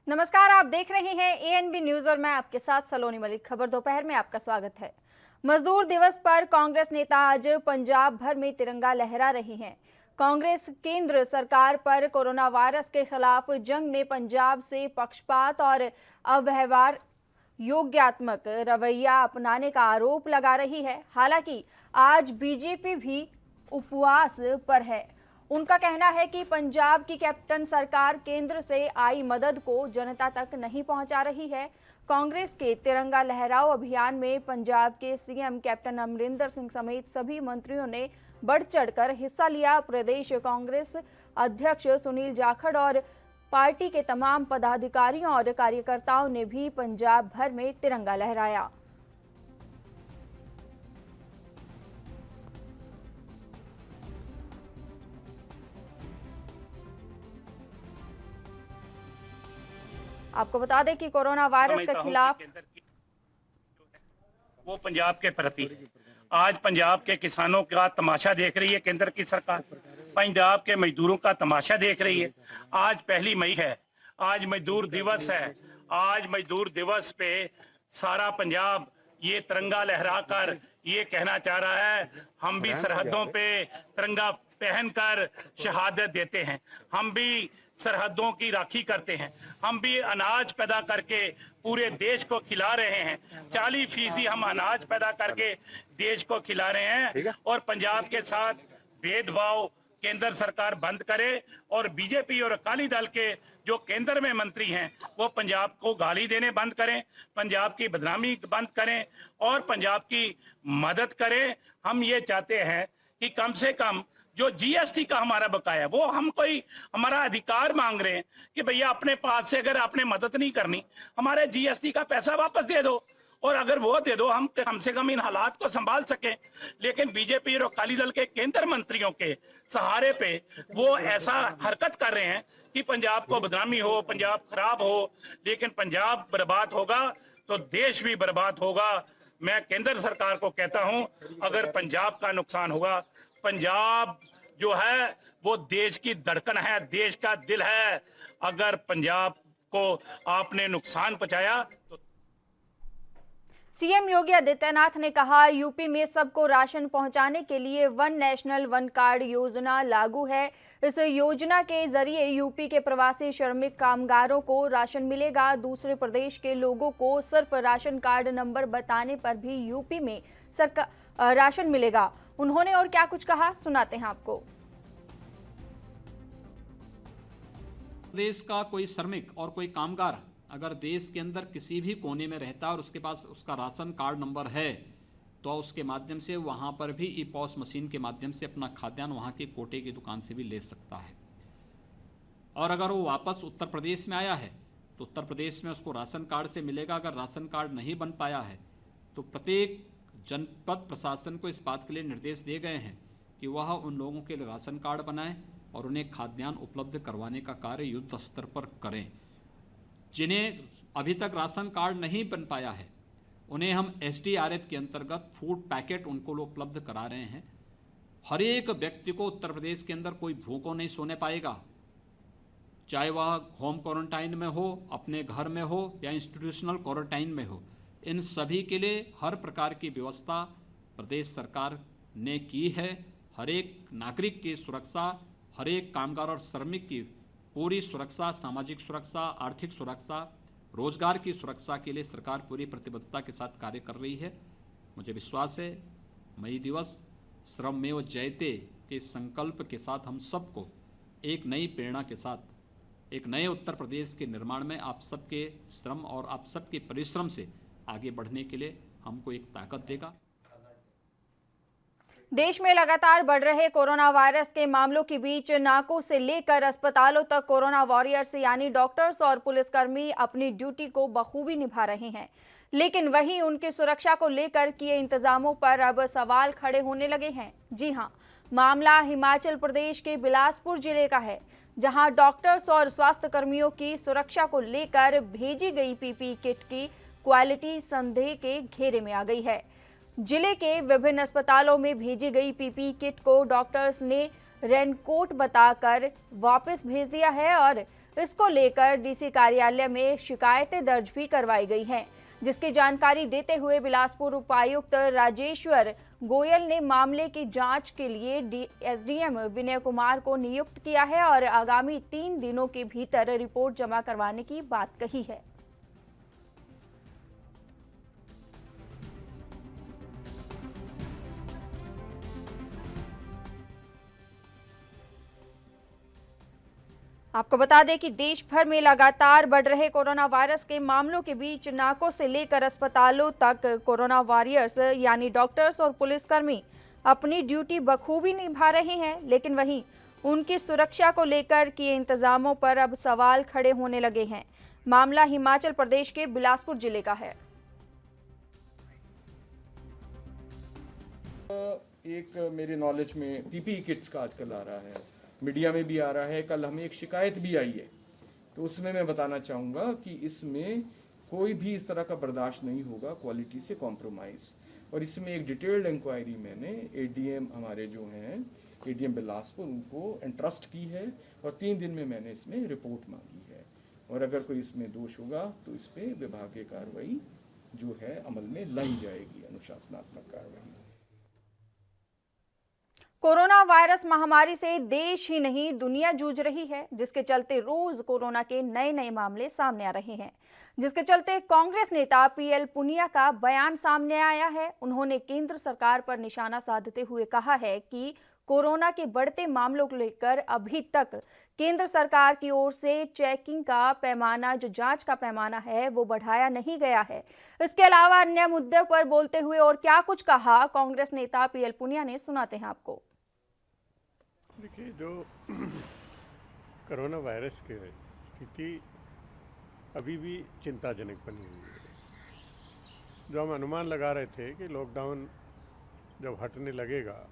नमस्कार, आप देख रहे हैं एएनबी न्यूज और मैं आपके साथ सलोनी मलिक। खबर दोपहर में आपका स्वागत है। मजदूर दिवस पर कांग्रेस नेता आज पंजाब भर में तिरंगा लहरा रहे हैं। कांग्रेस केंद्र सरकार पर कोरोना वायरस के खिलाफ जंग में पंजाब से पक्षपात और अव्यवहार योग्यात्मक रवैया अपनाने का आरोप लगा रही है। हालांकि आज बीजेपी भी उपवास पर है। उनका कहना है कि पंजाब की कैप्टन सरकार केंद्र से आई मदद को जनता तक नहीं पहुंचा रही है। कांग्रेस के तिरंगा लहराओ अभियान में पंजाब के सीएम कैप्टन अमरिंदर सिंह समेत सभी मंत्रियों ने बढ़ चढ़कर हिस्सा लिया। प्रदेश कांग्रेस अध्यक्ष सुनील जाखड़ और पार्टी के तमाम पदाधिकारियों और कार्यकर्ताओं ने भी पंजाब भर में तिरंगा लहराया। आपको बता दें कि कोरोना वायरस के खिलाफ वो पंजाब के प्रति आज पंजाब के किसानों का तमाशा देख रही है केंद्र की सरकार, पंजाब के मजदूरों का तमाशा देख रही है। आज 1 मई है, आज मजदूर दिवस है। आज मजदूर दिवस पे सारा पंजाब ये तिरंगा लहराकर ये कहना चाह रहा है, हम भी सरहदों पे तिरंगा पहनकर शहादत देते हैं, हम भी सरहदों की राखी करते हैं, हम भी अनाज पैदा करके पूरे देश को खिला रहे हैं। 40% हम अनाज पैदा करके देश को खिला रहे हैं। और पंजाब के साथ भेदभाव केंद्र सरकार बंद करे और बीजेपी और अकाली दल के जो केंद्र में मंत्री हैं वो पंजाब को गाली देने बंद करें, पंजाब की बदनामी बंद करें और पंजाब की मदद करें। हम ये चाहते हैं कि कम से कम जो जीएसटी का हमारा बकाया वो हम कोई हमारा अधिकार मांग रहे हैं कि भैया अपने पास से अगर आपने मदद नहीं करनी हमारे जीएसटी का पैसा वापस दे दो, और अगर वो दे दो हम कम से कम इन हालात को संभाल सकें। लेकिन बीजेपी और अकाली दल के केंद्र मंत्रियों के सहारे पे वो ऐसा हरकत कर रहे हैं कि पंजाब को बदनामी हो, पंजाब खराब हो। लेकिन पंजाब बर्बाद होगा तो देश भी बर्बाद होगा। मैं केंद्र सरकार को कहता हूं, अगर पंजाब का नुकसान होगा, पंजाब जो है वो देश की धड़कन है, देश का दिल है। अगर पंजाब को आपने नुकसान पहुंचाया तो सीएम योगी आदित्यनाथ ने कहा, यूपी में सबको राशन पहुंचाने के लिए वन नेशनल वन कार्ड योजना लागू है। इस योजना के जरिए यूपी के प्रवासी श्रमिक कामगारों को राशन मिलेगा। दूसरे प्रदेश के लोगों को सिर्फ राशन कार्ड नंबर बताने पर भी यूपी में राशन मिलेगा। उन्होंने और क्या कुछ कहा, सुनाते हैं आपको। देश का कोई श्रमिक और कोई कामगार अगर देश के अंदर किसी भी कोने में रहता है और उसके पास उसका राशन कार्ड नंबर है तो उसके माध्यम से वहाँ पर भी ई पॉस मशीन के माध्यम से अपना खाद्यान्न वहाँ की कोटे की दुकान से भी ले सकता है। और अगर वो वापस उत्तर प्रदेश में आया है तो उत्तर प्रदेश में उसको राशन कार्ड से मिलेगा। अगर राशन कार्ड नहीं बन पाया है तो प्रत्येक जनपद प्रशासन को इस बात के लिए निर्देश दिए गए हैं कि वह उन लोगों के लिए राशन कार्ड बनाएं और उन्हें खाद्यान्न उपलब्ध करवाने का कार्य युद्ध स्तर पर करें। जिन्हें अभी तक राशन कार्ड नहीं बन पाया है उन्हें हम एसडीआरएफ के अंतर्गत फूड पैकेट उनको उपलब्ध करा रहे हैं। हर एक व्यक्ति को उत्तर प्रदेश के अंदर कोई भूखों नहीं सोने पाएगा, चाहे वह होम क्वारंटाइन में हो, अपने घर में हो या इंस्टीट्यूशनल क्वारंटाइन में हो। इन सभी के लिए हर प्रकार की व्यवस्था प्रदेश सरकार ने की है। हर एक नागरिक की सुरक्षा, हर एक कामगार और श्रमिक की पूरी सुरक्षा, सामाजिक सुरक्षा, आर्थिक सुरक्षा, रोजगार की सुरक्षा के लिए सरकार पूरी प्रतिबद्धता के साथ कार्य कर रही है। मुझे विश्वास है मई दिवस श्रममेव जयते के संकल्प के साथ हम सबको एक नई प्रेरणा के साथ एक नए उत्तर प्रदेश के निर्माण में आप सबके श्रम और आप सबके परिश्रम से आगे बढ़ने के लिए हमको एक ताकत देगा। देश में लगातार बढ़ रहे कोरोना वायरस के मामलों के बीच नाकों से लेकर अस्पतालों तक कोरोना वॉरियर्स यानी डॉक्टर्स और पुलिसकर्मी अपनी ड्यूटी को बखूबी निभा रहे हैं। लेकिन वहीं उनकी सुरक्षा को लेकर किए इंतजामों पर अब सवाल खड़े होने लगे हैं। जी हां, मामला हिमाचल प्रदेश के बिलासपुर जिले का है, जहां डॉक्टर्स और स्वास्थ्य कर्मियों की सुरक्षा को लेकर भेजी गई पीपीई किट की क्वालिटी संदेह के घेरे में आ गई है। जिले के विभिन्न अस्पतालों में भेजी गई पीपीई किट को डॉक्टर्स ने रेनकोट बताकर वापस भेज दिया है और इसको लेकर डीसी कार्यालय में शिकायतें दर्ज भी करवाई गई हैं, जिसकी जानकारी देते हुए बिलासपुर उपायुक्त राजेश्वर गोयल ने मामले की जांच के लिए एसडीएम विनय कुमार को नियुक्त किया है और आगामी 3 दिनों के भीतर रिपोर्ट जमा करवाने की बात कही है। आपको बता दें कि देश भर में लगातार बढ़ रहे कोरोना वायरस के मामलों के बीच नाकों से लेकर अस्पतालों तक कोरोना वॉरियर्स यानी डॉक्टर्स और पुलिसकर्मी अपनी ड्यूटी बखूबी निभा रहे हैं, लेकिन वहीं उनकी सुरक्षा को लेकर किए इंतजामों पर अब सवाल खड़े होने लगे हैं। मामला हिमाचल प्रदेश के बिलासपुर जिले का है। एक मेरे नॉलेज में पीपीई किट्स का आजकल आ रहा है, मीडिया में भी आ रहा है। कल हमें एक शिकायत भी आई है, तो उसमें मैं बताना चाहूँगा कि इसमें कोई भी इस तरह का बर्दाश्त नहीं होगा, क्वालिटी से कॉम्प्रोमाइज़। और इसमें एक डिटेल्ड इंक्वायरी मैंने एडीएम हमारे जो हैं एडीएम बिलासपुर उनको एंट्रस्ट की है और 3 दिन में मैंने इसमें रिपोर्ट मांगी है। और अगर कोई इसमें दोष होगा तो इस पर विभागीय कार्रवाई जो है अमल में लाई जाएगी, अनुशासनात्मक कार्रवाई। कोरोना वायरस महामारी से देश ही नहीं दुनिया जूझ रही है, जिसके चलते रोज कोरोना के नए नए मामले सामने आ रहे हैं, जिसके चलते कांग्रेस नेता पीएल पुनिया का बयान सामने आया है। उन्होंने केंद्र सरकार पर निशाना साधते हुए कहा है कि कोरोना के बढ़ते मामलों को लेकर अभी तक केंद्र सरकार की ओर से चेकिंग का पैमाना, जो जांच का पैमाना है, वो बढ़ाया नहीं गया है। इसके अलावा अन्य मुद्दों पर बोलते हुए और क्या कुछ कहा कांग्रेस नेता पीएल पुनिया ने, सुनाते हैं आपको। देखिए, जो कोरोना वायरस की स्थिति अभी भी चिंताजनक बनी हुई है। जो हम अनुमान लगा रहे थे कि लॉकडाउन जब हटने लगेगा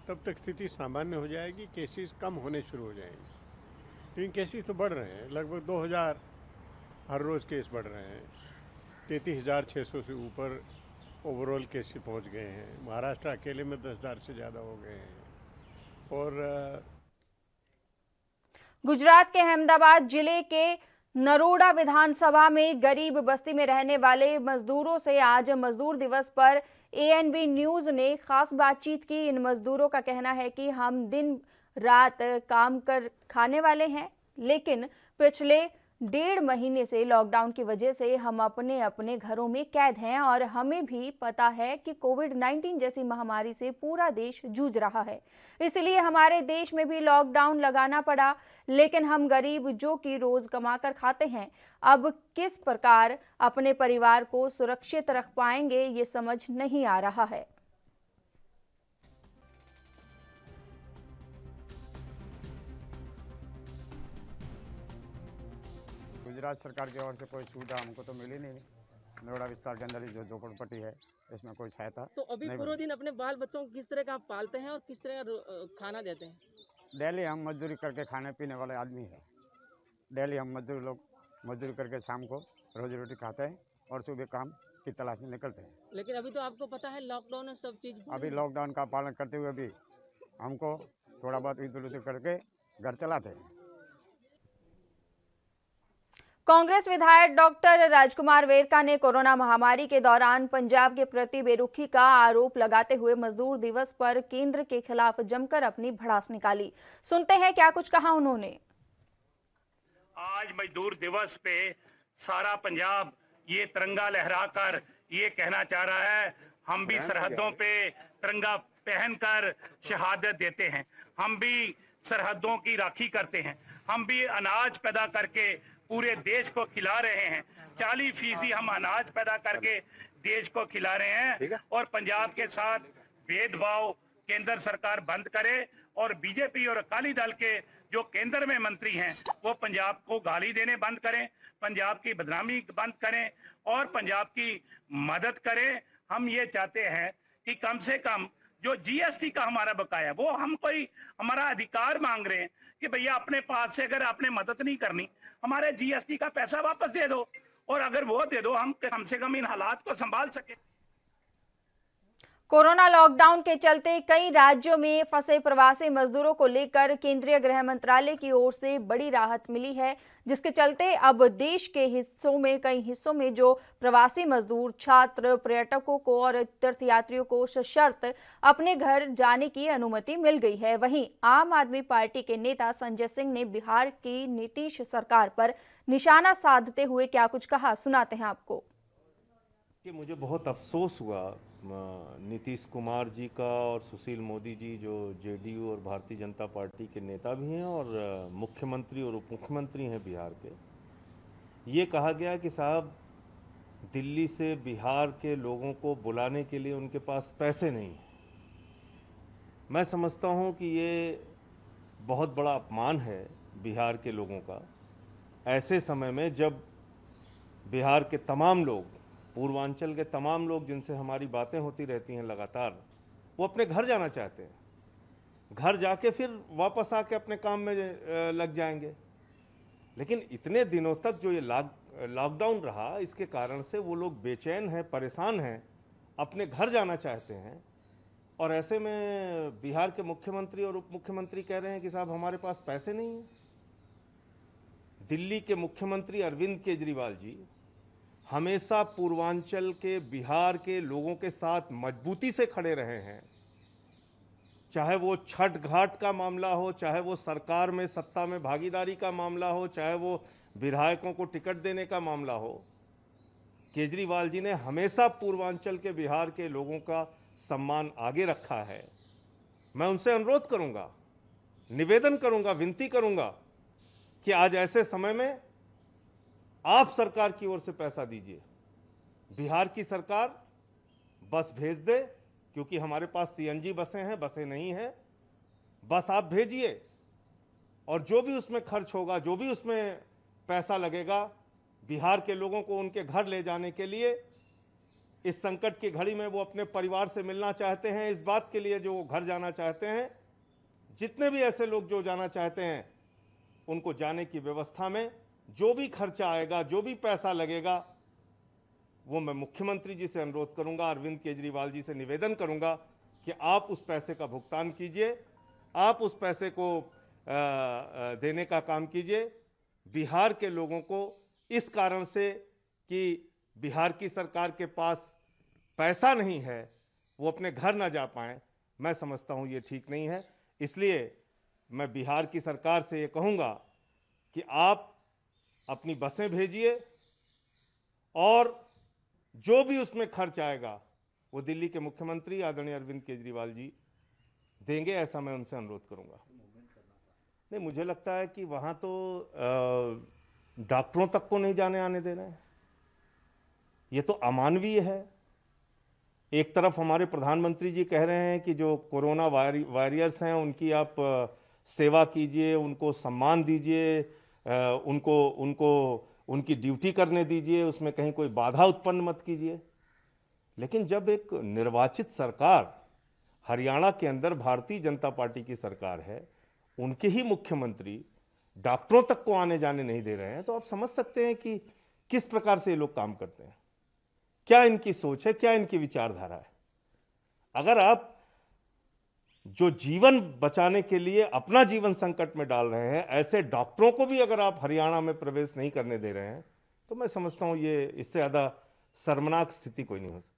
तब तक स्थिति सामान्य हो जाएगी, केसेस कम होने शुरू हो जाएंगे, लेकिन केसेस तो बढ़ रहे हैं। लगभग 2000 हर रोज़ केस बढ़ रहे हैं। 33,600 से ऊपर ओवरऑल केसेस पहुंच गए हैं। महाराष्ट्र अकेले में 10,000 से ज़्यादा हो गए हैं। और गुजरात के अहमदाबाद जिले के नरोड़ा विधानसभा में गरीब बस्ती में रहने वाले मजदूरों से आज मजदूर दिवस पर एएनबी न्यूज ने खास बातचीत की। इन मजदूरों का कहना है कि हम दिन रात काम कर खाने वाले हैं, लेकिन पिछले 1.5 महीने से लॉकडाउन की वजह से हम अपने अपने घरों में कैद हैं और हमें भी पता है कि कोविड-19 जैसी महामारी से पूरा देश जूझ रहा है, इसलिए हमारे देश में भी लॉकडाउन लगाना पड़ा। लेकिन हम गरीब जो कि रोज कमा कर खाते हैं, अब किस प्रकार अपने परिवार को सुरक्षित रख पाएंगे, ये समझ नहीं आ रहा है। गुजरात सरकार की ओर से कोई सुविधा हमको तो मिली नहीं। नरोड़ा विस्तार के अंदर ही जो झोपड़पट्टी है, इसमें कोई सहायता तो अभी पूरे दिन अपने बाल बच्चों को किस तरह का आप पालते हैं और किस तरह का खाना देते हैं? डेली हम मजदूरी करके खाने पीने वाले आदमी है। डेली हम मजदूरी करके शाम को रोजी रोटी खाते हैं और सुबह काम की तलाश में निकलते हैं। लेकिन अभी तो आपको पता है लॉकडाउन है, सब चीज अभी लॉकडाउन का पालन करते हुए भी हमको थोड़ा बहुत इधर उधर करके घर चलाते हैं। कांग्रेस विधायक डॉक्टर राजकुमार वेरका ने कोरोना महामारी के दौरान पंजाब के प्रति बेरुखी का आरोप लगाते हुए मजदूर दिवस पर केंद्र के खिलाफ जमकर अपनी भड़ास निकाली। सुनते हैं क्या कुछ कहा उन्होंने। आज मजदूर दिवस पे सारा पंजाब ये तिरंगा लहराकर ये कहना चाह रहा है, हम भी सरहदों पे तिरंगा पहनकर शहादत देते हैं, हम भी सरहदों की राखी करते हैं, हम भी अनाज पैदा करके पूरे देश को खिला रहे हैं। 40% हम अनाज पैदा करके देश को खिला रहे हैं। और पंजाब के साथ भेदभाव केंद्र सरकार बंद करे और बीजेपी और अकाली दल के जो केंद्र में मंत्री हैं वो पंजाब को गाली देने बंद करें, पंजाब की बदनामी बंद करें और पंजाब की मदद करें। हम ये चाहते हैं कि कम से कम जो जीएसटी का हमारा बकाया, वो हम कोई हमारा अधिकार मांग रहे हैं कि भैया अपने पास से अगर आपने मदद नहीं करनी, हमारे जीएसटी का पैसा वापस दे दो, और अगर वो दे दो हम कम से कम इन हालात को संभाल सके। कोरोना लॉकडाउन के चलते कई राज्यों में फंसे प्रवासी मजदूरों को लेकर केंद्रीय गृह मंत्रालय की ओर से बड़ी राहत मिली है, जिसके चलते अब देश के कई हिस्सों में जो प्रवासी मजदूर, छात्र, पर्यटकों को और तीर्थयात्रियों को सशर्त अपने घर जाने की अनुमति मिल गई है। वहीं आम आदमी पार्टी के नेता संजय सिंह ने बिहार की नीतीश सरकार पर निशाना साधते हुए क्या कुछ कहा, सुनाते हैं आपको। कि मुझे बहुत अफसोस हुआ नीतीश कुमार जी का और सुशील मोदी जी जो जेडीयू और भारतीय जनता पार्टी के नेता भी हैं और मुख्यमंत्री और उप मुख्यमंत्री हैं बिहार के। ये कहा गया कि साहब दिल्ली से बिहार के लोगों को बुलाने के लिए उनके पास पैसे नहीं हैं। मैं समझता हूँ कि ये बहुत बड़ा अपमान है बिहार के लोगों का, ऐसे समय में जब बिहार के तमाम लोग, पूर्वांचल के तमाम लोग जिनसे हमारी बातें होती रहती हैं लगातार, वो अपने घर जाना चाहते हैं। घर जाके फिर वापस आके अपने काम में लग जाएंगे। लेकिन इतने दिनों तक जो ये लॉकडाउन रहा, इसके कारण से वो लोग बेचैन हैं, परेशान हैं, अपने घर जाना चाहते हैं। और ऐसे में बिहार के मुख्यमंत्री और उप मुख्यमंत्री कह रहे हैं कि साहब हमारे पास पैसे नहीं हैं। दिल्ली के मुख्यमंत्री अरविंद केजरीवाल जी हमेशा पूर्वांचल के, बिहार के लोगों के साथ मजबूती से खड़े रहे हैं। चाहे वो छठ घाट का मामला हो, चाहे वो सरकार में सत्ता में भागीदारी का मामला हो, चाहे वो विधायकों को टिकट देने का मामला हो, केजरीवाल जी ने हमेशा पूर्वांचल के, बिहार के लोगों का सम्मान आगे रखा है। मैं उनसे अनुरोध करूंगा, निवेदन करूंगा, विनती करूंगा कि आज ऐसे समय में आप सरकार की ओर से पैसा दीजिए। बिहार की सरकार बस भेज दे, क्योंकि हमारे पास सीएनजी बसें हैं, बसें नहीं हैं। बस आप भेजिए और जो भी उसमें खर्च होगा, जो भी उसमें पैसा लगेगा, बिहार के लोगों को उनके घर ले जाने के लिए, इस संकट की घड़ी में वो अपने परिवार से मिलना चाहते हैं, इस बात के लिए जो वो घर जाना चाहते हैं। जितने भी ऐसे लोग जो जाना चाहते हैं, उनको जाने की व्यवस्था में जो भी खर्चा आएगा, जो भी पैसा लगेगा, वो मैं मुख्यमंत्री जी से अनुरोध करूंगा, अरविंद केजरीवाल जी से निवेदन करूंगा कि आप उस पैसे का भुगतान कीजिए, आप उस पैसे को देने का काम कीजिए। बिहार के लोगों को इस कारण से कि बिहार की सरकार के पास पैसा नहीं है, वो अपने घर ना जा पाएं, मैं समझता हूं ये ठीक नहीं है। इसलिए मैं बिहार की सरकार से ये कहूंगा कि आप अपनी बसें भेजिए और जो भी उसमें खर्च आएगा वो दिल्ली के मुख्यमंत्री आदरणीय अरविंद केजरीवाल जी देंगे, ऐसा मैं उनसे अनुरोध करूंगा। नहीं, मुझे लगता है कि वहां तो डॉक्टरों तक को नहीं जाने आने दे रहे हैं। ये तो अमानवीय है। एक तरफ हमारे प्रधानमंत्री जी कह रहे हैं कि जो कोरोना वॉरियर्स हैं उनकी आप सेवा कीजिए, उनको सम्मान दीजिए, उनको उनकी ड्यूटी करने दीजिए, उसमें कहीं कोई बाधा उत्पन्न मत कीजिए। लेकिन जब एक निर्वाचित सरकार, हरियाणा के अंदर भारतीय जनता पार्टी की सरकार है, उनके ही मुख्यमंत्री डॉक्टरों तक को आने जाने नहीं दे रहे हैं, तो आप समझ सकते हैं कि किस प्रकार से ये लोग काम करते हैं, क्या इनकी सोच है, क्या इनकी विचारधारा है। अगर आप जो जीवन बचाने के लिए अपना जीवन संकट में डाल रहे हैं, ऐसे डॉक्टरों को भी अगर आप हरियाणा में प्रवेश नहीं करने दे रहे हैं, तो मैं समझता हूं ये इससे ज्यादा शर्मनाक स्थिति कोई नहीं हो सकती।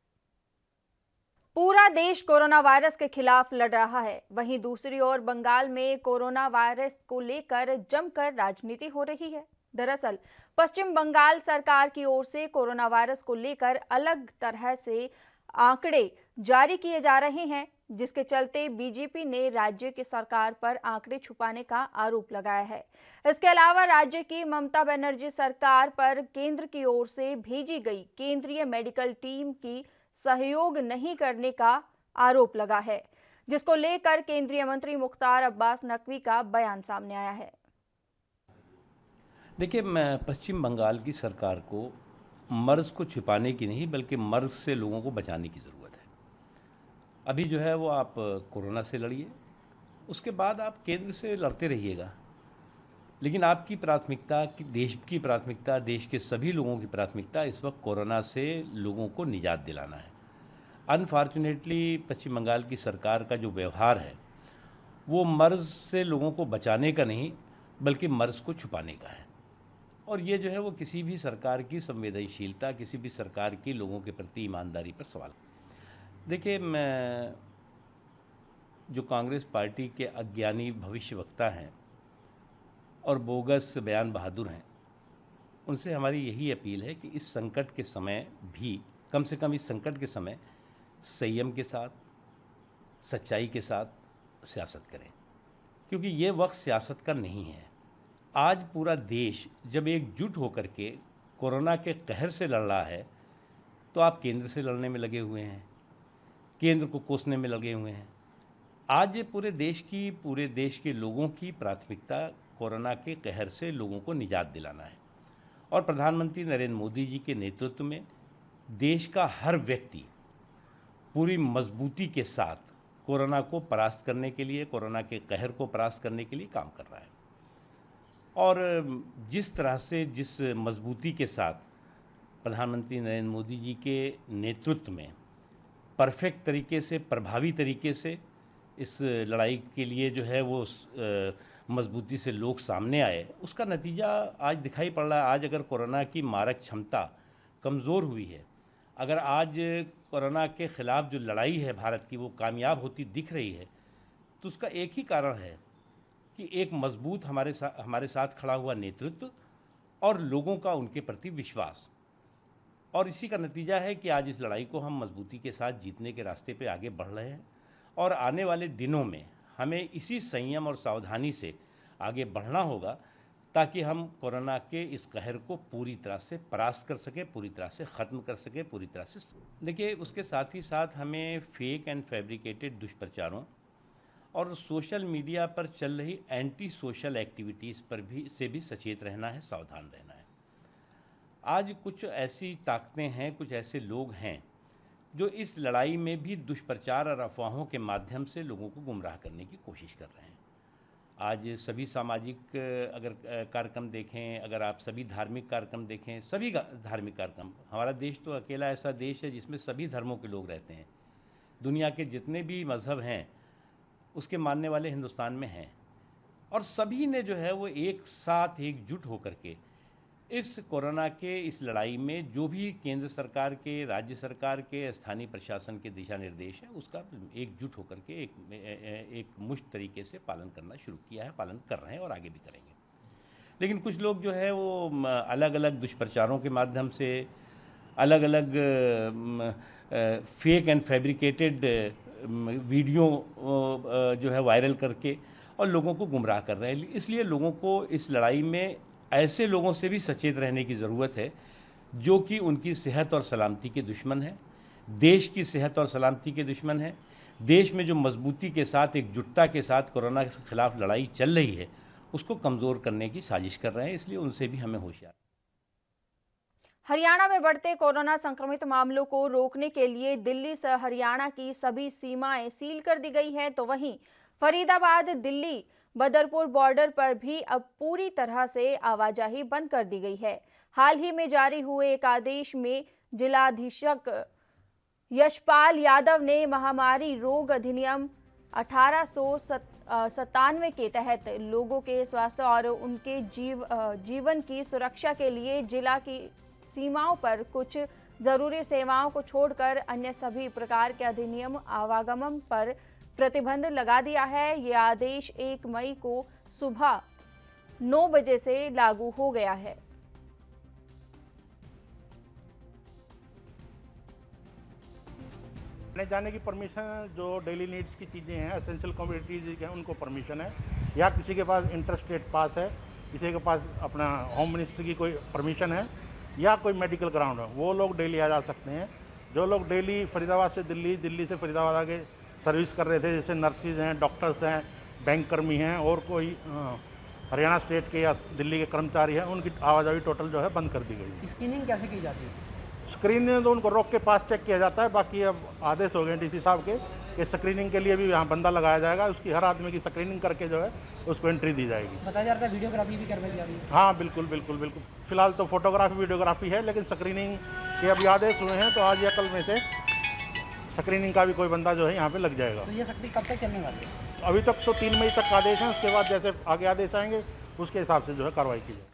पूरा देश कोरोना वायरस के खिलाफ लड़ रहा है। वहीं दूसरी ओर बंगाल में कोरोना वायरस को लेकर जमकर राजनीति हो रही है। दरअसल पश्चिम बंगाल सरकार की ओर से कोरोना वायरस को लेकर अलग तरह से आंकड़े जारी किए जा रहे हैं, जिसके चलते बीजेपी ने राज्य की सरकार पर आंकड़े छुपाने का आरोप लगाया है। इसके अलावा राज्य की ममता बनर्जी सरकार पर केंद्र की ओर से भेजी गई केंद्रीय मेडिकल टीम की सहयोग नहीं करने का आरोप लगा है, जिसको लेकर केंद्रीय मंत्री मुख्तार अब्बास नकवी का बयान सामने आया है। देखिए, पश्चिम बंगाल की सरकार को मर्ज को छिपाने की नहीं, बल्कि मर्ज से लोगों को बचाने की ज़रूरत है। अभी जो है वो आप कोरोना से लड़िए, उसके बाद आप केंद्र से लड़ते रहिएगा, लेकिन आपकी प्राथमिकता, देश की प्राथमिकता, देश के सभी लोगों की प्राथमिकता इस वक्त कोरोना से लोगों को निजात दिलाना है। अनफॉर्चुनेटली पश्चिम बंगाल की सरकार का जो व्यवहार है वो मर्ज़ से लोगों को बचाने का नहीं बल्कि मर्ज़ को छुपाने का है। और ये जो है वो किसी भी सरकार की संवेदनशीलता, किसी भी सरकार की लोगों के प्रति ईमानदारी पर सवाल। देखिए, मैं जो कांग्रेस पार्टी के अज्ञानी भविष्यवक्ता हैं और बोगस बयान बहादुर हैं, उनसे हमारी यही अपील है कि इस संकट के समय भी, कम से कम इस संकट के समय, संयम के साथ, सच्चाई के साथ सियासत करें, क्योंकि ये वक्त सियासत का नहीं है। आज पूरा देश जब एकजुट होकर के कोरोना के कहर से लड़ रहा है तो आप केंद्र से लड़ने में लगे हुए हैं, केंद्र को कोसने में लगे हुए हैं। आज ये पूरे देश के लोगों की प्राथमिकता कोरोना के कहर से लोगों को निजात दिलाना है। और प्रधानमंत्री नरेंद्र मोदी जी के नेतृत्व में देश का हर व्यक्ति पूरी मजबूती के साथ कोरोना को परास्त करने के लिए, कोरोना के कहर को परास्त करने के लिए काम कर रहा है। और जिस तरह से, जिस मजबूती के साथ प्रधानमंत्री नरेंद्र मोदी जी के नेतृत्व में परफेक्ट तरीके से, प्रभावी तरीके से इस लड़ाई के लिए जो है वो मजबूती से लोग सामने आए, उसका नतीजा आज दिखाई पड़ रहा है। आज अगर कोरोना की मारक क्षमता कमज़ोर हुई है, अगर आज कोरोना के ख़िलाफ़ जो लड़ाई है भारत की वो कामयाब होती दिख रही है, तो उसका एक ही कारण है कि एक मजबूत हमारे साथ खड़ा हुआ नेतृत्व और लोगों का उनके प्रति विश्वास। और इसी का नतीजा है कि आज इस लड़ाई को हम मजबूती के साथ जीतने के रास्ते पे आगे बढ़ रहे हैं। और आने वाले दिनों में हमें इसी संयम और सावधानी से आगे बढ़ना होगा ताकि हम कोरोना के इस कहर को पूरी तरह से परास्त कर सकें, पूरी तरह से ख़त्म कर सकें, पूरी तरह से। देखिए, उसके साथ ही साथ हमें फेक एंड फैब्रिकेटेड दुष्प्रचारों और सोशल मीडिया पर चल रही एंटी सोशल एक्टिविटीज़ पर भी सचेत रहना है, सावधान रहना है। आज कुछ ऐसी ताकतें हैं, कुछ ऐसे लोग हैं जो इस लड़ाई में भी दुष्प्रचार और अफवाहों के माध्यम से लोगों को गुमराह करने की कोशिश कर रहे हैं। आज सभी सामाजिक अगर कार्यक्रम देखें, अगर आप सभी धार्मिक कार्यक्रम देखें, सभी धार्मिक कार्यक्रम, हमारा देश तो अकेला ऐसा देश है जिसमें सभी धर्मों के लोग रहते हैं। दुनिया के जितने भी मज़हब हैं उसके मानने वाले हिंदुस्तान में हैं, और सभी ने जो है वो एक साथ एकजुट होकर के इस कोरोना के इस लड़ाई में जो भी केंद्र सरकार के, राज्य सरकार के, स्थानीय प्रशासन के दिशा निर्देश है उसका एकजुट होकर के एक मुश्त तरीके से पालन करना शुरू किया है, पालन कर रहे हैं और आगे भी करेंगे। लेकिन कुछ लोग जो है वो अलग अलग दुष्प्रचारों के माध्यम से, अलग अलग फेक एंड फैब्रिकेटेड वीडियो जो है वायरल करके और लोगों को गुमराह कर रहे हैं। इसलिए लोगों को इस लड़ाई में ऐसे लोगों से भी सचेत रहने की ज़रूरत है जो कि उनकी सेहत और सलामती के दुश्मन हैं, देश की सेहत और सलामती के दुश्मन हैं। देश में जो मजबूती के साथ, एकजुटता के साथ कोरोना के खिलाफ लड़ाई चल रही है उसको कमज़ोर करने की साजिश कर रहे हैं। इसलिए उनसे भी हमें होशियार। हरियाणा में बढ़ते कोरोना संक्रमित मामलों को रोकने के लिए दिल्ली से हरियाणा की सभी सीमाएं सील कर दी गई हैं, तो वहीं फरीदाबाद दिल्ली बदरपुर बॉर्डर पर भी अब पूरी तरह से आवाजाही बंद कर दी गई है। हाल ही में जारी हुए एक आदेश में जिलाधीशक यशपाल यादव ने महामारी रोग अधिनियम 1897 के तहत लोगों के स्वास्थ्य और उनके जीवन की सुरक्षा के लिए जिला की सीमाओं पर कुछ जरूरी सेवाओं को छोड़कर अन्य सभी प्रकार के अधिनियम आवागमन पर प्रतिबंध लगा दिया है। ये आदेश 1 मई को सुबह 9 बजे से लागू हो गया है। आने जाने की परमिशन, जो डेली नीड्स की चीज़ें हैं, एसेंशियल कमोडिटीज हैं, उनको परमिशन है। या किसी के पास इंटरस्टेट पास है, किसी के पास अपना होम मिनिस्ट्री की कोई परमिशन है, या कोई मेडिकल ग्राउंड है, वो लोग डेली आ जा सकते हैं। जो लोग डेली फरीदाबाद से दिल्ली, दिल्ली से फरीदाबाद आगे सर्विस कर रहे थे, जैसे नर्सिस हैं, डॉक्टर्स हैं, बैंक कर्मी हैं और कोई हरियाणा स्टेट के या दिल्ली के कर्मचारी हैं, उनकी आवाजाही टोटल जो है बंद कर दी गई। स्क्रीनिंग कैसे की जाती है? स्क्रीनिंग तो उनको रोक के पास चेक किया जाता है। बाकी अब आदेश हो गए डीसी साहब के कि स्क्रीनिंग के लिए भी यहाँ बंदा लगाया जाएगा, उसकी हर आदमी की स्क्रीनिंग करके जो है उसको एंट्री दी जाएगी। बताया जा रहा है वीडियोग्राफी भी करवाई जा रही है। हाँ बिल्कुल बिल्कुल बिल्कुल। फिलहाल तो फोटोग्राफी वीडियोग्राफी है, लेकिन स्क्रीनिंग के अभी आदेश हुए हैं, तो आज या कल में से स्क्रीनिंग का भी कोई बंदा जो है यहाँ पे लग जाएगा। तो ये सख्ती कब तक चलने वाली है? अभी तक तो 3 मई तक का आदेश है, उसके बाद जैसे आगे आदेश आएंगे उसके हिसाब से जो है कार्रवाई की जाएगी।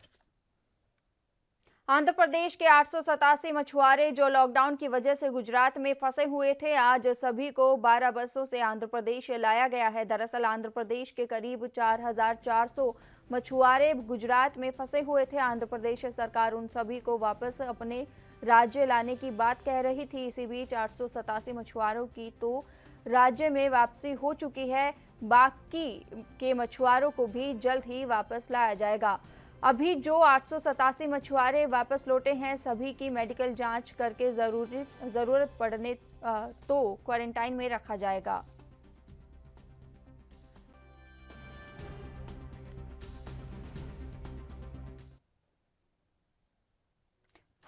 आंध्र प्रदेश के 887 मछुआरे जो लॉकडाउन की वजह से गुजरात में फंसे हुए थे, आज सभी को 12 बसों से आंध्र प्रदेश लाया गया है। दरअसल आंध्र प्रदेश के करीब 4,400 मछुआरे गुजरात में फंसे हुए थे। आंध्र प्रदेश सरकार उन सभी को वापस अपने राज्य लाने की बात कह रही थी। इसी बीच 887 मछुआरों की तो राज्य में वापसी हो चुकी है। बाकी के मछुआरों को भी जल्द ही वापस लाया जाएगा। अभी जो 887 मछुआरे वापस लौटे हैं, सभी की मेडिकल जांच करके जरूरत पड़ने तो क्वारंटाइन में रखा जाएगा।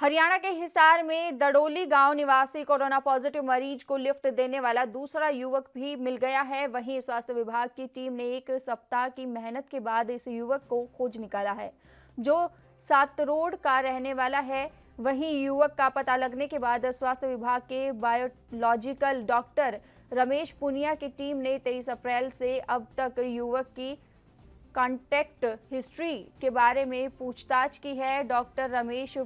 हरियाणा के हिसार में दड़ोली गांव निवासी कोरोना पॉजिटिव मरीज को लिफ्ट देने वाला दूसरा युवक भी मिल गया है। वहीं स्वास्थ्य विभाग की टीम ने 1 सप्ताह की मेहनत के बाद इस युवक को खोज निकाला है, जो सातरोड का रहने वाला है। वहीं युवक का पता लगने के बाद स्वास्थ्य विभाग के बायोलॉजिकल डॉक्टर रमेश पुनिया की टीम ने 23 अप्रैल से अब तक युवक की कॉन्टैक्ट हिस्ट्री के बारे में पूछताछ की है। डॉक्टर रमेश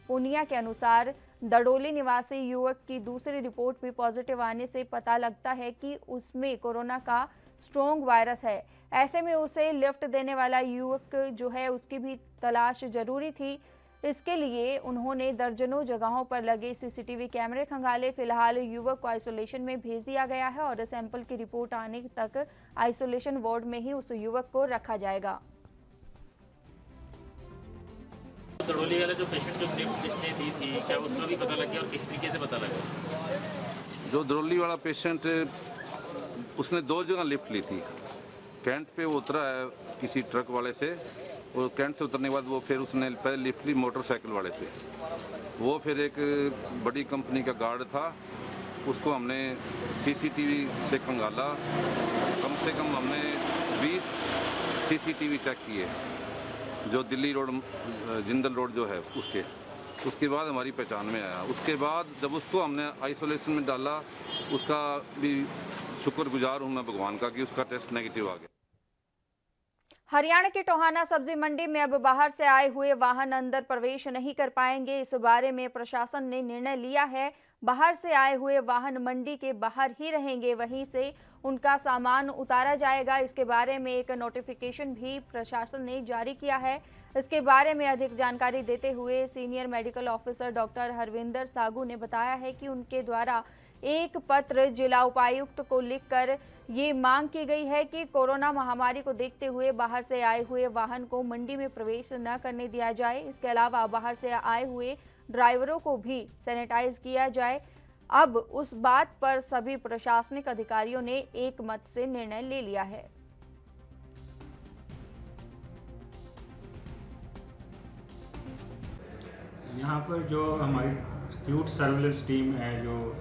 पुनिया के अनुसार दड़ोली निवासी युवक की दूसरी रिपोर्ट भी पॉजिटिव आने से पता लगता है कि उसमें कोरोना का स्ट्रॉन्ग वायरस है। ऐसे में उसे लिफ्ट देने वाला युवक जो है उसकी भी तलाश जरूरी थी। इसके लिए उन्होंने दर्जनों जगहों पर लगे सीसीटीवी कैमरे खंगाले। फिलहाल युवक को आइसोलेशन में भेज दिया गया है और सैंपल की रिपोर्ट आने तक आइसोलेशन वार्ड में ही उस युवक को रखा जाएगा। दड़ोली वाले जो पेशेंट जो लिफ्ट जिसने दी थी, क्या उसका भी पता लग गया और किस तरीके से पता लगा? जो दड़ोली वाला पेशेंट, उसने 2 जगह लिफ्ट ली थी। कैंट पे वो उतरा है किसी ट्रक वाले से, और कैंट से उतरने के बाद वो फिर उसने पहले लिफ्ट ली मोटरसाइकिल वाले से। वो फिर एक बड़ी कंपनी का गार्ड था, उसको हमने सीसीटीवी से खंगाला। कम से कम हमने 20 सीसीटीवी चेक किए, जो दिल्ली रोड जिंदल रोड जो है उसके बाद हमारी पहचान में आया। उसके बाद जब उसको हमने आइसोलेशन में डाला, उसका भी शुक्रगुजार हूँ मैं भगवान का कि उसका टेस्ट नेगेटिव आ गया। हरियाणा के टोहाना सब्जी मंडी में अब बाहर से आए हुए वाहन अंदर प्रवेश नहीं कर पाएंगे। इस बारे में प्रशासन ने निर्णय लिया है। बाहर से आए हुए वाहन मंडी के बाहर ही रहेंगे, वहीं से उनका सामान उतारा जाएगा। इसके बारे में एक नोटिफिकेशन भी प्रशासन ने जारी किया है। इसके बारे में अधिक जानकारी देते हुए senior medical officer doctor Harvinder Sagoo ने बताया है कि उनके द्वारा एक पत्र जिला उपायुक्त को लिखकर ये मांग की गई है कि कोरोना महामारी को देखते हुए बाहर से आए हुए वाहन को मंडी में प्रवेश न करने दिया जाए। इसके अलावा बाहर से आए हुए ड्राइवरों को भी सैनिटाइज किया जाए। अब उस बात पर सभी प्रशासनिक अधिकारियों ने एक मत से निर्णय ले लिया है। यहाँ पर जो हमारी एक्यूट सर्विलेंस टीम है, जो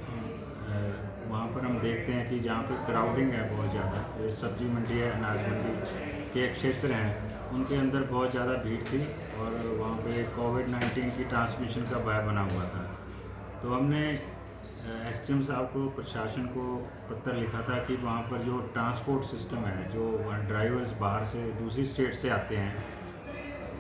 वहाँ पर हम देखते हैं कि जहाँ पर क्राउडिंग है बहुत ज़्यादा, जो सब्जी मंडी है, अनाज मंडी के क्षेत्र हैं, उनके अंदर बहुत ज़्यादा भीड़ थी और वहाँ पे कोविड-19 की ट्रांसमिशन का भय बना हुआ था। तो हमने एसडीएम साहब को, प्रशासन को पत्र लिखा था कि वहाँ पर जो ट्रांसपोर्ट सिस्टम है, जो ड्राइवर्स बाहर से दूसरी स्टेट से आते हैं,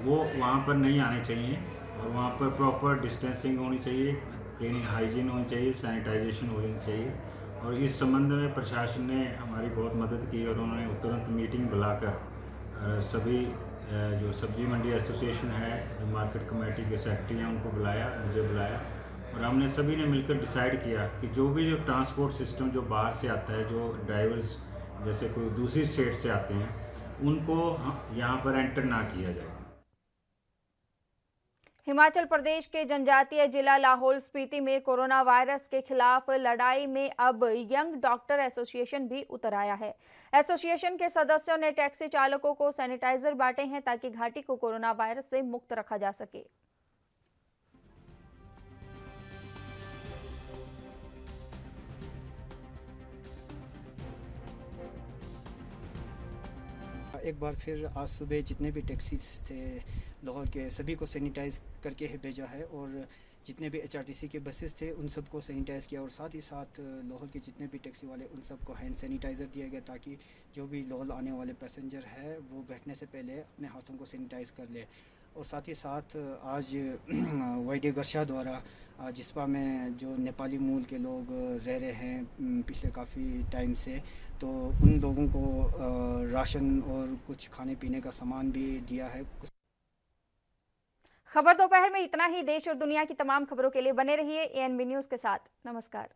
वो वहाँ पर नहीं आने चाहिए और वहाँ पर प्रॉपर डिस्टेंसिंग होनी चाहिए, क्लीनिंग हाइजीन होनी चाहिए, सैनिटाइजेशन होनी चाहिए। और इस संबंध में प्रशासन ने हमारी बहुत मदद की और उन्होंने तुरंत मीटिंग बुलाकर सभी जो सब्जी मंडी एसोसिएशन है, जो मार्केट कमेटी के सेक्रेटरी हैं, उनको बुलाया, मुझे बुलाया और हमने सभी ने मिलकर डिसाइड किया कि जो ट्रांसपोर्ट सिस्टम जो बाहर से आता है, जो ड्राइवर्स जैसे कोई दूसरी स्टेट से आते हैं, उनको यहाँ पर एंटर ना किया जाए। हिमाचल प्रदेश के जनजातीय जिला लाहौल स्पीति में कोरोना वायरस के खिलाफ लड़ाई में अब यंग डॉक्टर एसोसिएशन भी उतर आया है। एसोसिएशन के सदस्यों ने टैक्सी चालकों को सैनिटाइजर बांटे हैं ताकि घाटी को कोरोना वायरस से मुक्त रखा जा सके। एक बार फिर आज सुबह जितने भी टैक्सी थे लाहौल के, सभी को सैनिटाइज करके भेजा है और जितने भी HRTC के बसेस थे उन सबको सैनिटाइज़ किया और साथ ही साथ लाहौल के जितने भी टैक्सी वाले उन सबको हैंड सैनिटाइज़र दिया गया ताकि जो भी लाहौल आने वाले पैसेंजर है वो बैठने से पहले अपने हाथों को सैनिटाइज़ कर ले। और साथ ही साथ आज YD गरशा द्वारा जिस्पा में जो नेपाली मूल के लोग रह रहे हैं पिछले काफ़ी टाइम से, तो उन लोगों को राशन और कुछ खाने पीने का सामान भी दिया है। खबर दोपहर में इतना ही। देश और दुनिया की तमाम खबरों के लिए बने रहिए ANB न्यूज़ के साथ। नमस्कार।